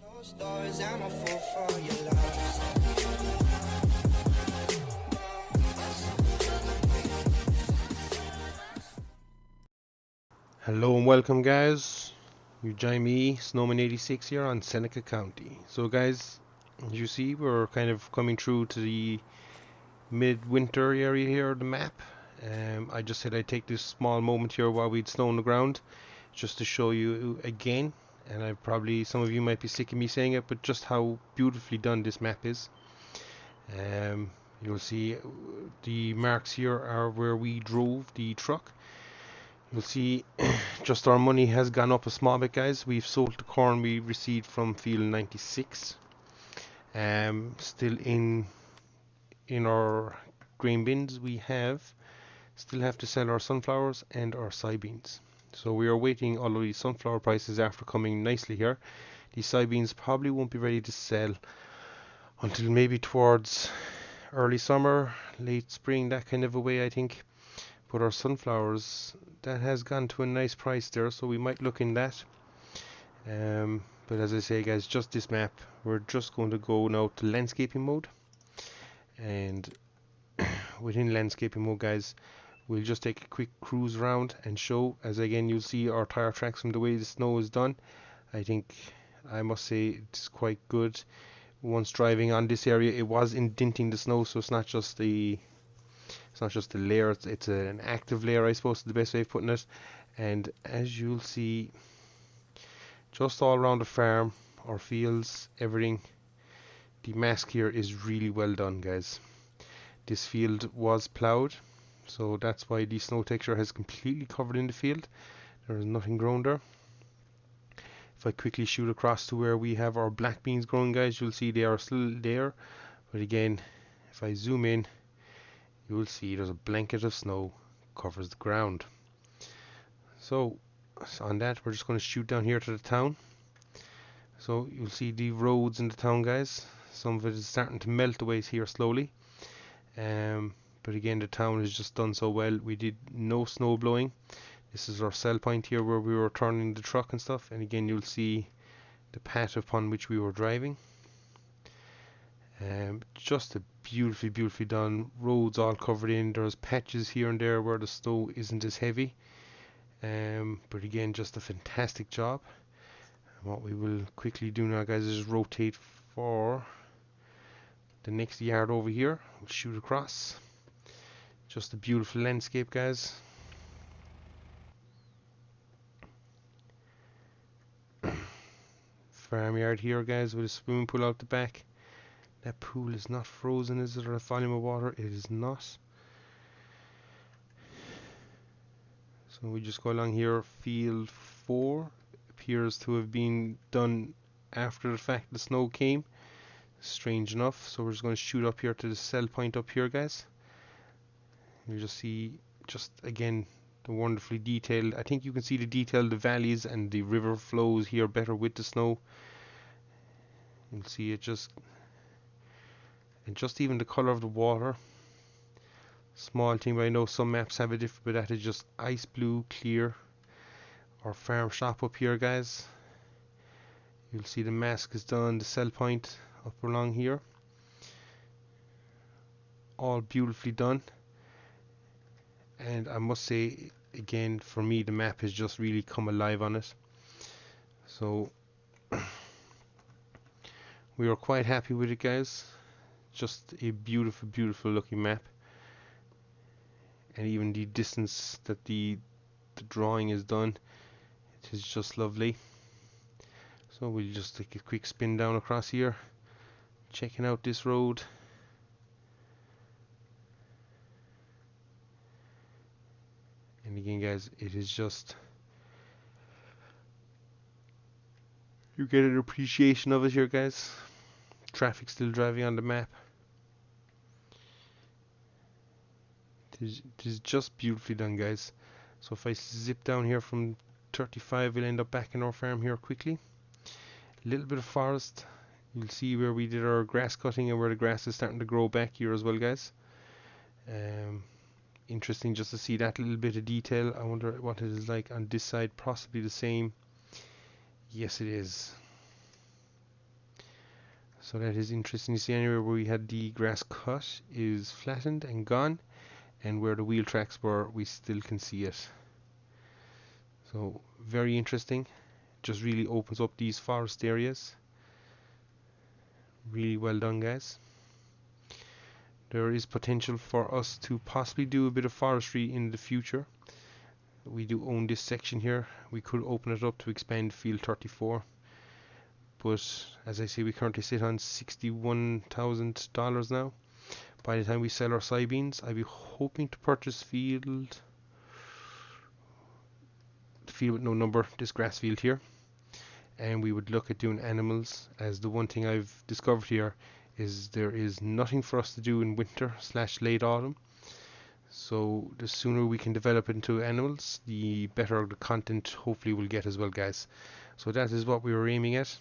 Closed doors, I'm a fool for your love. Hello and welcome, guys. You join me, Snowman86 here on Seneca County. So guys, as you see, we're kind of coming through to the mid-winter area here of the map. I just said I'd take this small moment here while we'd snow on the ground just to show you again, and some of you might be sick of me saying it, but just how beautifully done this map is. You'll see the marks here are where we drove the truck. You'll see just our money has gone up a small bit, guys. We've sold the corn we received from field 96. Still in our grain bins we still have to sell our sunflowers and our soybeans. So we are waiting, although the sunflower prices after coming nicely here. These soybeans probably won't be ready to sell until maybe towards early summer, late spring, that kind of a way, I think. But our sunflowers, that has gone to a nice price there, so we might look in that. But as I say, guys, just this map, we're just going to go now to landscaping mode. And within landscaping mode, guys, we'll just take a quick cruise around and show, as again you'll see our tire tracks from the way the snow is done. I must say it's quite good. Once driving on this area, it was indenting the snow, so it's not just the layer, it's an active layer, I suppose is the best way of putting it. And as you'll see, just all around the farm, our fields, everything, the mask here is really well done, guys. This field was ploughed, so that's why the snow texture has completely covered in the field. There is nothing grown there. If I quickly shoot across to where we have our black beans growing, guys, you'll see they are still there. But again, if I zoom in, you will see there's a blanket of snow covers the ground. So on that, we're just going to shoot down here to the town. So you'll see the roads in the town, guys. Some of it is starting to melt away here slowly. But again, the town is just done so well. We did no snow blowing. This is our sell point here where we were turning the truck and stuff. And again, you'll see the path upon which we were driving. Just a beautifully done. Roads all covered in. There's patches here and there where the snow isn't as heavy. But again, just a fantastic job. And what we will quickly do now, guys, is rotate for the next yard over here. We'll shoot across. Just a beautiful landscape, guys. Farmyard here, guys, with a swimming pool out the back. That pool is not frozen, is it, or a volume of water? It is not. So we just go along here. Field 4 appears to have been done after the fact the snow came. Strange enough. So we're just going to shoot up here to the sell point up here, guys. You just see, just again, the wonderfully detailed. I think you can see the detail, the valleys and the river flows here better with the snow. You'll see it just, and just even the color of the water. Small thing, but I know some maps have a different, but that is just ice blue clear. Our farm shop up here, guys. You'll see the mask is done, the sell point up along here. All beautifully done. And I must say, again, for me, the map has just really come alive on it. So we are quite happy with it, guys. Just a beautiful looking map. And even the distance that the drawing is done, it is just lovely. So we'll just take a quick spin down across here, checking out this road. And again, guys, it is just, you get an appreciation of it here, guys. Traffic still driving on the map. It is just beautifully done, guys. So if I zip down here from 35, we'll end up back in our farm here quickly. A little bit of forest. You'll see where we did our grass cutting and where the grass is starting to grow back here as well, guys. Interesting just to see that little bit of detail. I wonder what it is like on this side. Possibly the same. Yes, it is. So that is interesting. You see anywhere where we had the grass cut is flattened and gone, and where the wheel tracks were, we still can see it. So very interesting. Just really opens up these forest areas. Really well done, guys. There is potential for us to possibly do a bit of forestry in the future. We do own this section here. We could open it up to expand field 34. But as I say, we currently sit on $61,000 now. By the time we sell our soybeans, I'd be hoping to purchase the field with no number, this grass field here. And we would look at doing animals, as the one thing I've discovered here is there is nothing for us to do in winter / late autumn. So the sooner we can develop into animals, the better the content hopefully we'll get as well, guys. So that is what we were aiming at.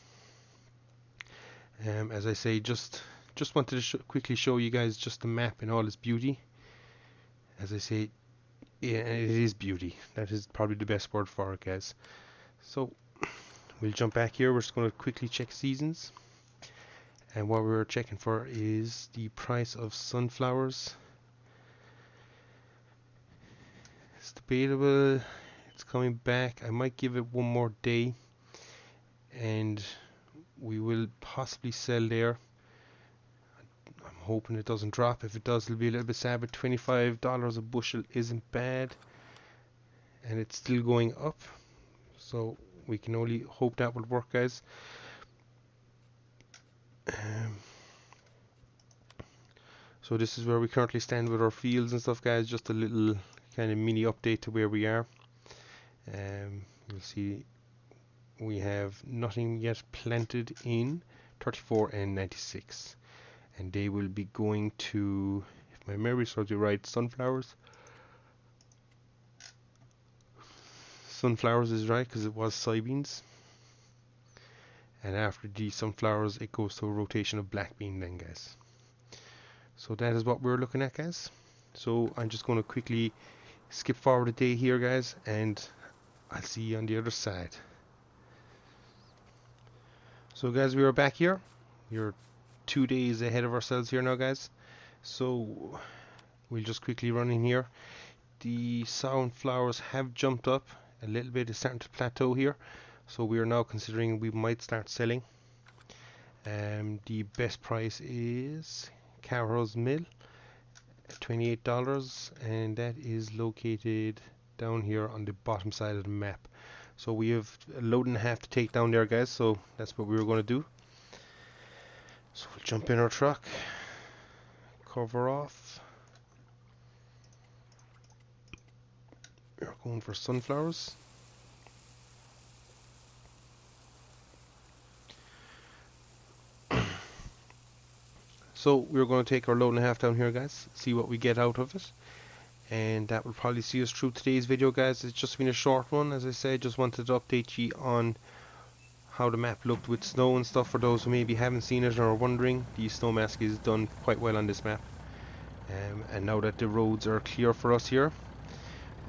As I say, just wanted to quickly show you guys just the map in all its beauty. As I say, yeah, it is beauty. That is probably the best word for it, guys. So we'll jump back here. We're just going to quickly check seasons. And what we're checking for is the price of sunflowers. It's debatable. It's coming back. I might give it one more day, and we will possibly sell there. I'm hoping it doesn't drop. If it does, it'll be a little bit sad, but $25 a bushel isn't bad, and it's still going up, so we can only hope that will work, guys. So this is where we currently stand with our fields and stuff, guys. Just a little kind of mini update to where we are. You'll see we have nothing yet planted in 34 and 96, and they will be going to, if my memory serves me right, sunflowers. Sunflowers is right because it was soybeans, and after the sunflowers it goes to a rotation of black bean then, guys. So that is what we're looking at, guys. So I'm just going to quickly skip forward a day here, guys, and I'll see you on the other side. So guys, we are back here. We're 2 days ahead of ourselves here now, guys. So we'll just quickly run in here. The sunflowers have jumped up a little bit. It's starting to plateau here, so we are now considering we might start selling. The best price is Carroll's Mill, $28, and that is located down here on the bottom side of the map. So we have a load and a half to take down there, guys, so that's what we were going to do. So we'll jump in our truck, cover off. We're going for sunflowers. So we're going to take our load and a half down here, guys, see what we get out of it. And that will probably see us through today's video, guys. It's just been a short one, as I said. Just wanted to update you on how the map looked with snow and stuff. For those who maybe haven't seen it or are wondering, the snow mask is done quite well on this map. And now that the roads are clear for us here,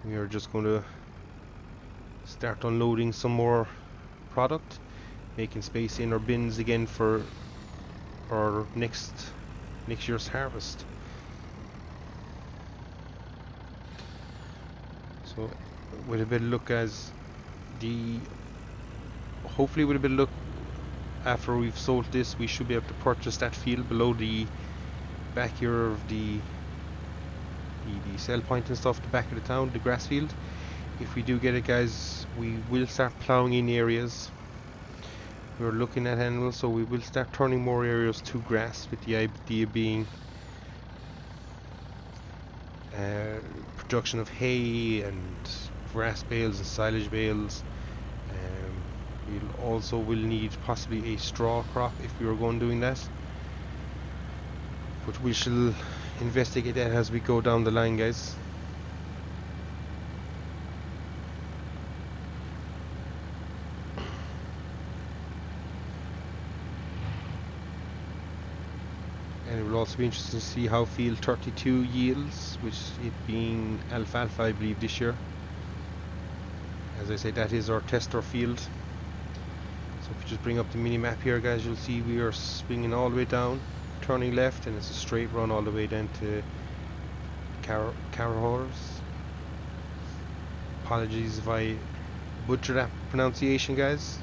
we are just going to start unloading some more product, making space in our bins again for our next year's harvest. So with a bit of luck, guys, hopefully with a bit of luck, after we've sold this, we should be able to purchase that field below the back here of the sell point and stuff, the back of the town, the grass field. If we do get it, guys, we will start plowing in areas. We're looking at animals, so we will start turning more areas to grass, with the idea being production of hay and grass bales and silage bales. We'll need possibly a straw crop if we were going doing that, but we shall investigate that as we go down the line, guys. And it will also be interesting to see how field 32 yields, with it being alfalfa, I believe, this year. As I say, that is our tester field. So if you just bring up the mini map here, guys, you'll see we are swinging all the way down, turning left, and it's a straight run all the way down to Carahors. Apologies if I butcher that pronunciation, guys.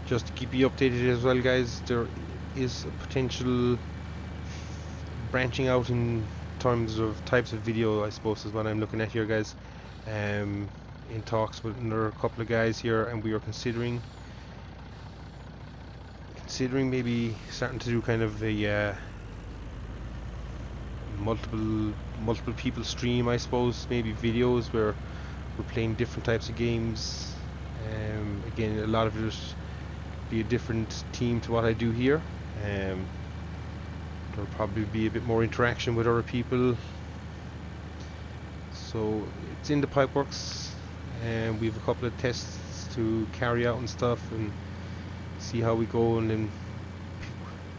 Just to keep you updated as well, guys, there is a potential branching out in terms of types of video, I suppose, is what I'm looking at here, guys. In talks with another couple of guys here, and we are considering maybe starting to do kind of a multiple people stream, I suppose, maybe videos where we're playing different types of games. Again, a lot of it be a different team to what I do here. There'll probably be a bit more interaction with other people, so it's in the pipeworks, and we have a couple of tests to carry out and stuff, and see how we go, and then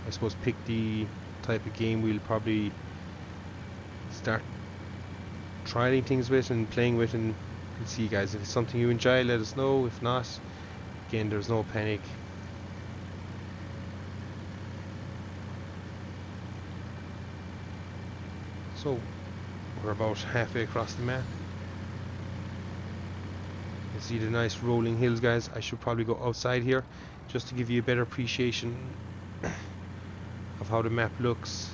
I suppose pick the type of game we'll probably start trying things with and playing with, and we'll see, guys. If it's something you enjoy, let us know. If not, again, there's no panic. So we're about halfway across the map. You see the nice rolling hills, guys. I should probably go outside here just to give you a better appreciation of how the map looks.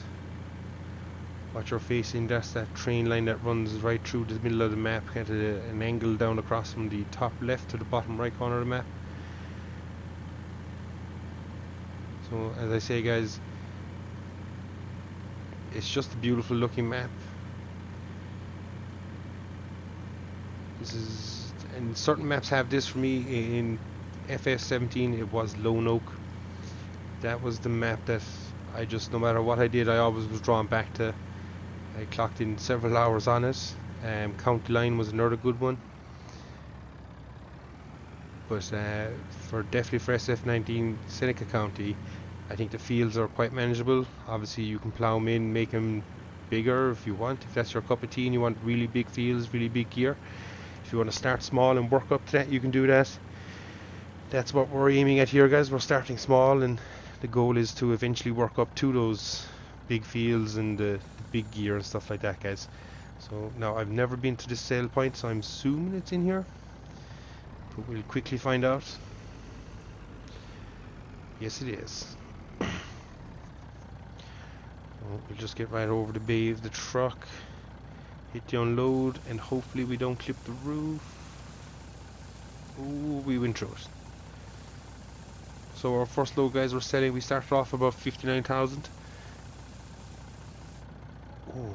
What you're facing, that's that train line that runs right through the middle of the map, kind of an angle down across from the top left to the bottom right corner of the map. So as I say, guys, it's just a beautiful looking map. This is, and certain maps have this for me. In FS19 it was Lone Oak. That was the map that I just, no matter what I did, I always was drawn back to. I clocked in several hours on it. County Line was another good one. But definitely for SF19 Seneca County, I think the fields are quite manageable. Obviously you can plow them in, make them bigger if you want, if that's your cup of tea and you want really big fields, really big gear. If you want to start small and work up to that, you can do that. That's what we're aiming at here, guys. We're starting small, and the goal is to eventually work up to those big fields and the big gear and stuff like that, guys. So now, I've never been to this sale point, so I'm assuming it's in here, but we'll quickly find out. Yes, it is. We'll just get right over the bay of the truck, hit the unload, and hopefully we don't clip the roof. Ooh, we went through it. So our first load, guys, we're selling. We started off about 59,000. Oh,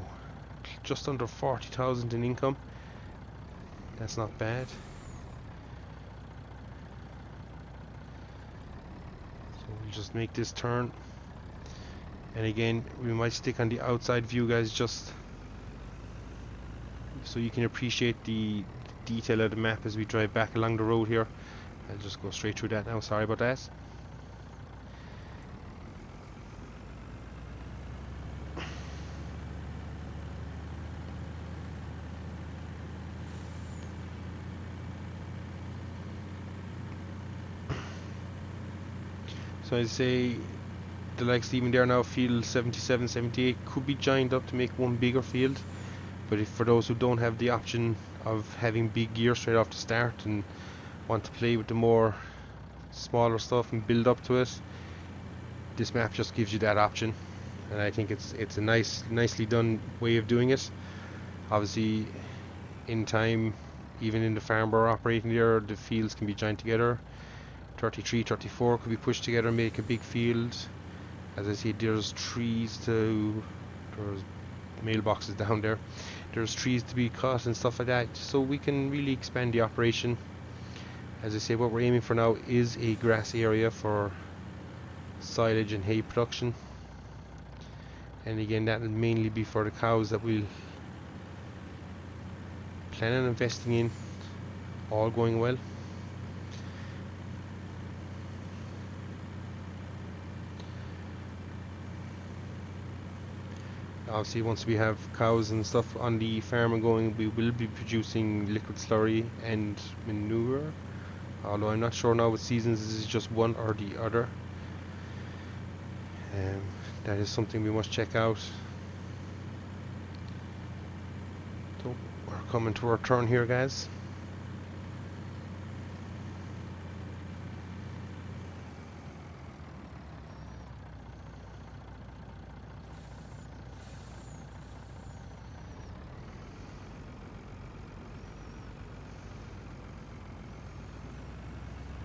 just under 40,000 in income. That's not bad. So we'll just make this turn. And again, we might stick on the outside view, guys, just so you can appreciate the detail of the map as we drive back along the road here. I'll just go straight through that now, sorry about that. So I'd say the likes even there now, field 77, 78 could be joined up to make one bigger field. But if for those who don't have the option of having big gear straight off the start and want to play with the more smaller stuff and build up to it, this map just gives you that option, and I think it's a nicely done way of doing it. Obviously, in time, even in the farm we're operating there, the fields can be joined together. 33, 34 could be pushed together and make a big field. As I see, there's trees to, there's mailboxes down there, there's trees to be cut and stuff like that, so we can really expand the operation. As I say, what we're aiming for now is a grass area for silage and hay production, and again that will mainly be for the cows that we'll plan on investing in, all going well. obviously once we have cows and stuff on the farm and going, we will be producing liquid slurry and manure, although I'm not sure now what seasons this is just one or the other. That is something we must check out. So we're coming to our turn here, guys.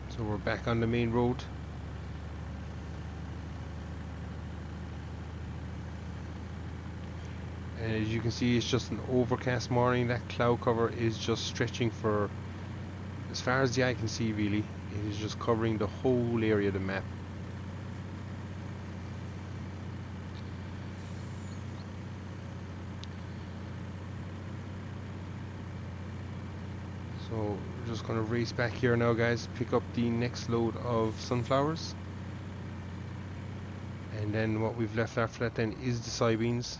So we're back on the main road. And as you can see, it's just an overcast morning. That cloud cover is just stretching for as far as the eye can see, really. It is just covering the whole area of the map. So we're just going to race back here now, guys, pick up the next load of sunflowers. And then what we've left after that then is the soybeans.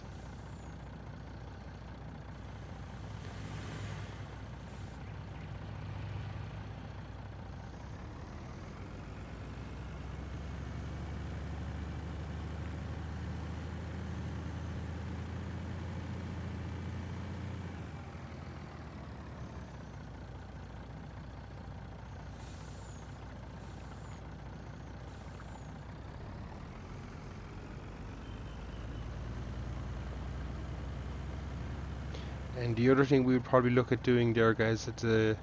And the other thing we would probably look at doing there, guys, at the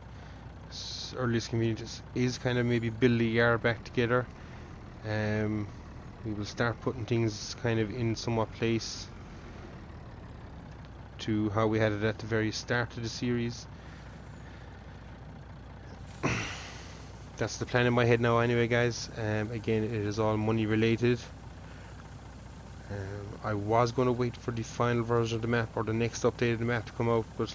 earliest convenience, is kind of maybe build the yard back together. We will start putting things kind of in somewhat place to how we had it at the very start of the series. That's the plan in my head now anyway, guys. Again, it is all money related. I was going to wait for the final version of the map or the next update of the map to come out, but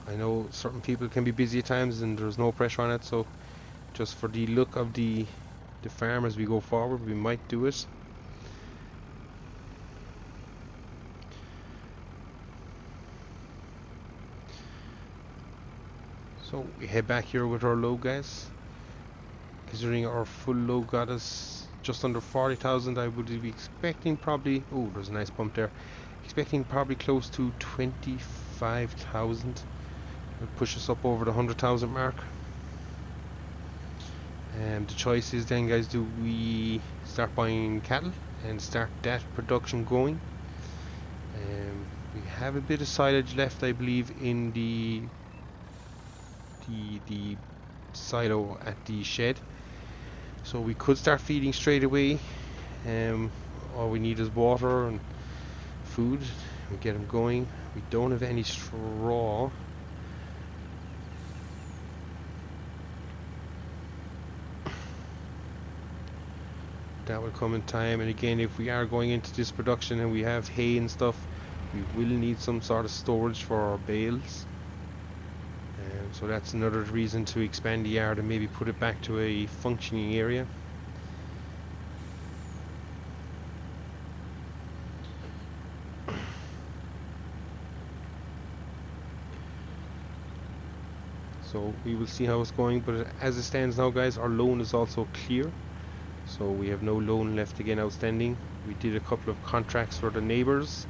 I know certain people can be busy at times and there's no pressure on it, so just for the look of the farm as we go forward, we might do it. So we head back here with our load, guys. Considering our full load got us just under 40,000, I would be expecting probably, oh, there's a nice bump there, expecting probably close to 25,000. It'll push us up over the 100,000 mark. The choice is then, guys, do we start buying cattle and start that production going? We have a bit of silage left, I believe, in the silo at the shed, so we could start feeding straight away. All we need is water and food. We get them going. We don't have any straw. That will come in time, and again, if we are going into this production and we have hay and stuff, we will need some sort of storage for our bales. So that's another reason to expand the yard and maybe put it back to a functioning area. So we will see how it's going, but as it stands now, guys, our loan is also clear. So we have no loan left again outstanding. We did a couple of contracts for the neighbors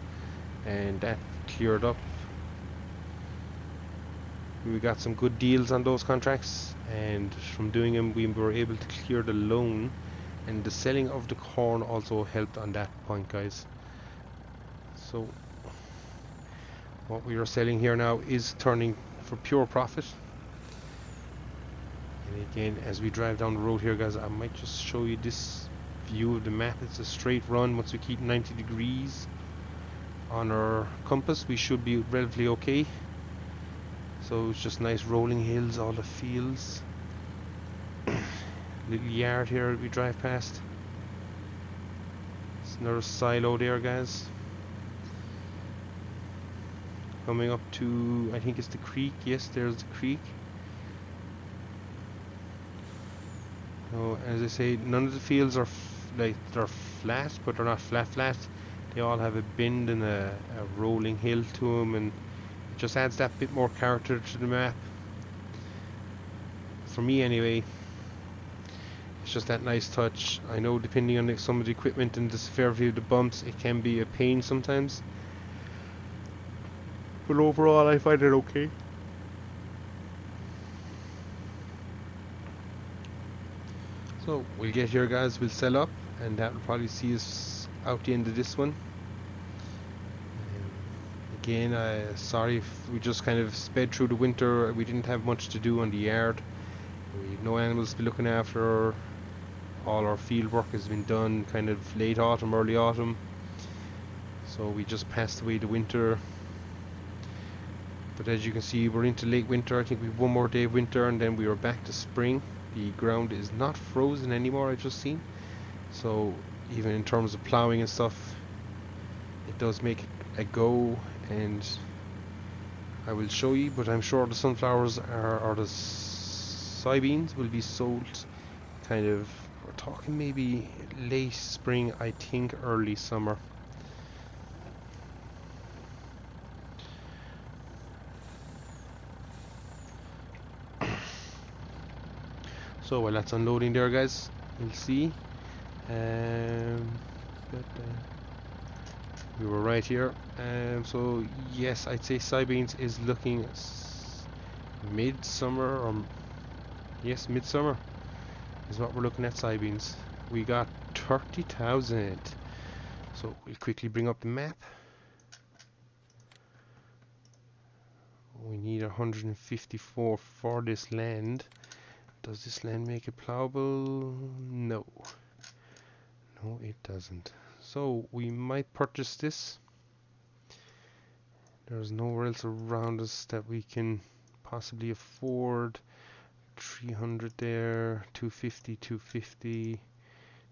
and that cleared up. We got some good deals on those contracts, and from doing them we were able to clear the loan, and the selling of the corn also helped on that point, guys. So what we are selling here now is turning for pure profit. And again, as we drive down the road here, guys, I might just show you this view of the map. It's a straight run. Once we keep 90 degrees on our compass, we should be relatively okay. So it's just nice rolling hills, all the fields. Little yard here we drive past. It's another silo there, guys. Coming up to, I think it's the creek. Yes, there's the creek. So as I say, none of the fields are they're flat, but they're not flat. They all have a bend and a rolling hill to them, and it just adds that bit more character to the map. For me anyway, it's just that nice touch. I know depending on some of the equipment and the severity of the bumps, it can be a pain sometimes. But overall I find it okay. So we'll get here guys, we'll sell up, and that will probably see us out the end of this one. Again, sorry if we just kind of sped through the winter. We didn't have much to do on the yard. We had no animals to be looking after. All our field work has been done kind of late autumn, early autumn. So we just passed away the winter. But as you can see, we're into late winter. I think we have one more day of winter and then we are back to spring. The ground is not frozen anymore, I just seen. So even in terms of ploughing and stuff, it does make a go, and I will show you, but I'm sure the sunflowers or the soybeans will be sold kind of, we're talking maybe late spring, I think early summer. So while that's unloading there guys, you'll see we were right here. So yes, I'd say soybeans is looking midsummer, or yes, midsummer is what we're looking at. Soybeans, we got 30,000. So we'll quickly bring up the map. We need 154 for this land. Does this land make it plowable? No. No, it doesn't. So we might purchase this. There's nowhere else around us that we can possibly afford. 300 there, 250, 250,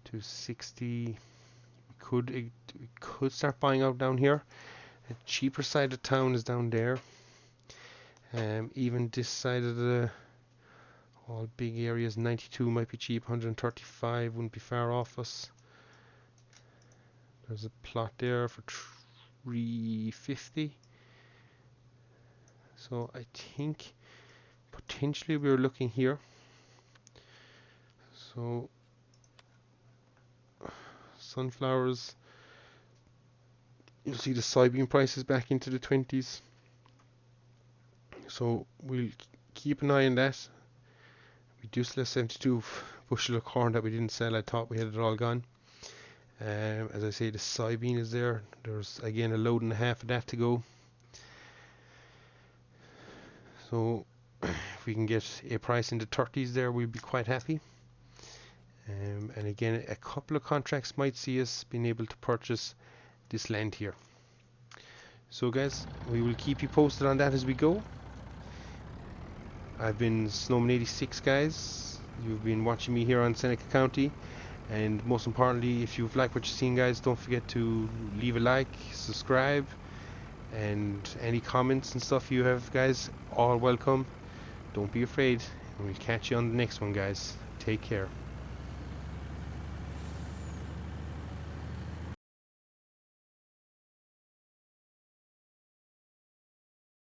260. We could start buying out down here. The cheaper side of town is down there. Even this side of the all big areas, 92 might be cheap. 135 wouldn't be far off us. There's a plot there for 350. So I think potentially we're looking here. So sunflowers, you'll see the soybean prices back into the 20s. So we'll keep an eye on that. We do still have 72 bushel of corn that we didn't sell. I thought we had it all gone. As I say, the soybean is there. There's again a load and a half of that to go. So if we can get a price in the 30s there, we'll be quite happy. And again, a couple of contracts might see us being able to purchase this land here. So guys, we will keep you posted on that as we go. I've been Snowman86 guys. You've been watching me here on Seneca County. And most importantly, if you've liked what you've seen guys, don't forget to leave a like, subscribe, and any comments and stuff you have guys, all welcome. Don't be afraid, and we'll catch you on the next one guys. Take care.